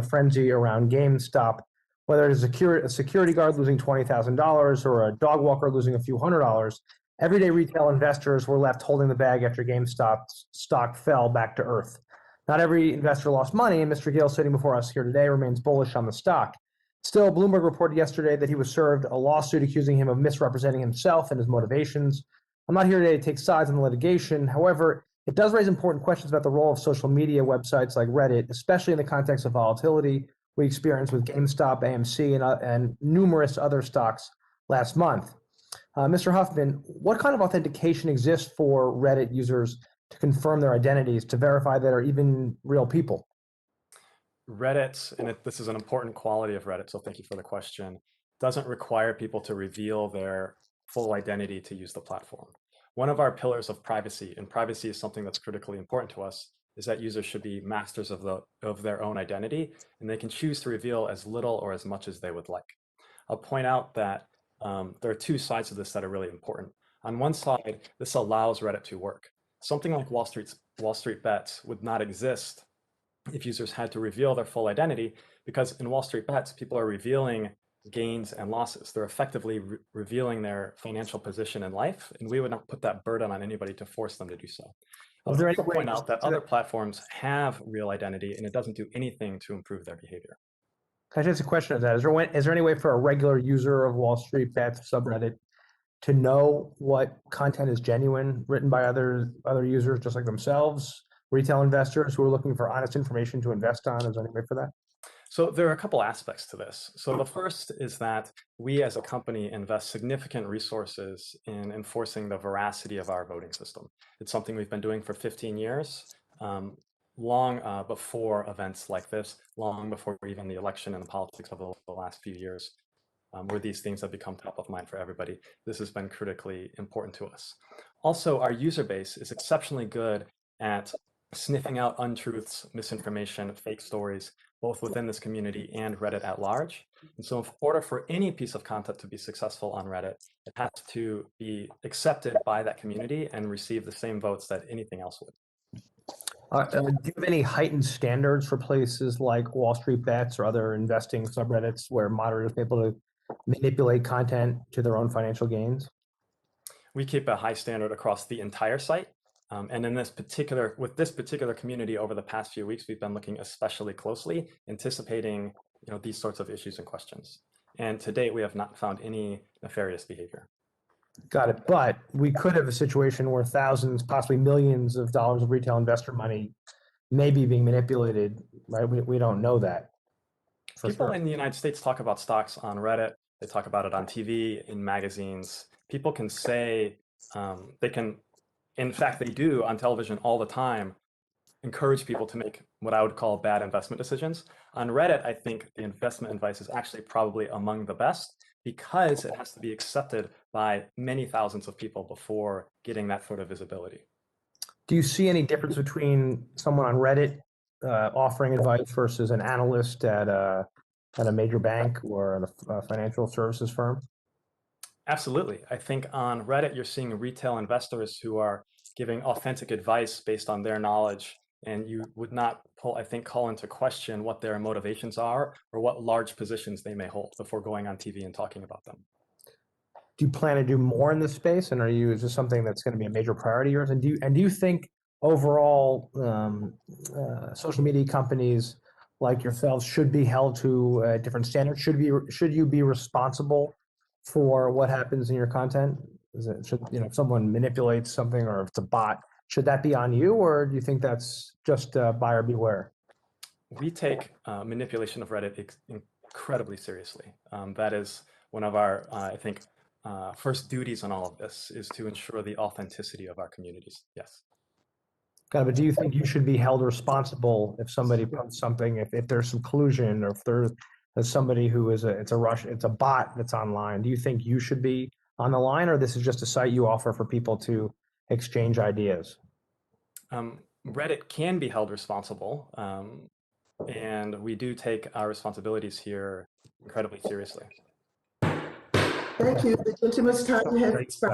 frenzy around GameStop, whether it's a security guard losing $20,000 or a dog walker losing a few $100s. Everyday retail investors were left holding the bag after GameStop's stock fell back to earth. Not every investor lost money, and Mr. Gill, sitting before us here today, remains bullish on the stock. Still, Bloomberg reported yesterday that he was served a lawsuit accusing him of misrepresenting himself and his motivations. I'm not here today to take sides in the litigation. However, it does raise important questions about the role of social media websites like Reddit, especially in the context of volatility we experienced with GameStop, AMC, and numerous other stocks last month. Mr. Huffman, what kind of authentication exists for Reddit users to confirm their identities, to verify that are even real people? Reddit, and this is an important quality of Reddit, so thank you for the question, doesn't require people to reveal their full identity to use the platform. One of our pillars of privacy, and privacy is something that's critically important to us, is that users should be masters of their own identity, and they can choose to reveal as little or as much as they would like. I'll point out that there are two sides of this that are really important. On one side, this allows Reddit to work. Something like WallStreetBets would not exist if users had to reveal their full identity, because in WallStreetBets, people are revealing gains and losses. They're effectively revealing their financial position in life, and we would not put that burden on anybody to force them to do so. I'll also point out that other platforms have real identity, and it doesn't do anything to improve their behavior. Can I just ask a question of that? Is there any way for a regular user of WallStreetBets subreddit to know what content is genuine, written by other users just like themselves, retail investors who are looking for honest information to invest on? Is there any way for that? So there are a couple aspects to this. So the first is that we as a company invest significant resources in enforcing the veracity of our voting system. It's something we've been doing for 15 years, long before events like this, long before even the election and the politics of the last few years, where these things have become top of mind for everybody. This has been critically important to us. Also, our user base is exceptionally good at sniffing out untruths, misinformation, fake stories, both within this community and Reddit at large. And so in order for any piece of content to be successful on Reddit, it has to be accepted by that community and receive the same votes that anything else would. Do you have any heightened standards for places like WallStreetBets or other investing subreddits where moderators are able to manipulate content to their own financial gains? We keep a high standard across the entire site. And in with this particular community over the past few weeks, we've been looking especially closely, anticipating these sorts of issues and questions. And to date, we have not found any nefarious behavior. Got it. But we could have a situation where thousands, possibly millions of dollars of retail investor money may be being manipulated, right? We don't know that. People in the United States talk about stocks on Reddit. They talk about it on TV, in magazines. People can say, in fact, they do on television all the time, encourage people to make what I would call bad investment decisions. On Reddit, I think the investment advice is actually probably among the best because it has to be accepted by many thousands of people before getting that sort of visibility. Do you see any difference between someone on Reddit offering advice versus an analyst at a major bank or at a financial services firm? Absolutely. I think on Reddit, you're seeing retail investors who are giving authentic advice based on their knowledge, and you would not, call into question what their motivations are or what large positions they may hold before going on TV and talking about them. Do you plan to do more in this space, and is this something that's going to be a major priority of yours? And do you think overall social media companies like yourselves should be held to a different standard? Should you be responsible for what happens in your content? If someone manipulates something or if it's a bot, should that be on you, or do you think that's just buyer beware? We take manipulation of Reddit incredibly seriously. That is one of our, first duties on all of this is to ensure the authenticity of our communities. Yes. Got it. But do you think you should be held responsible if somebody posts something, if there's some collusion, or if there's somebody who it's a bot that's online? Do you think you should be on the line, or this is just a site you offer for people to exchange ideas? Reddit can be held responsible, and we do take our responsibilities here incredibly seriously. Thank you. The gentleman's time has expired.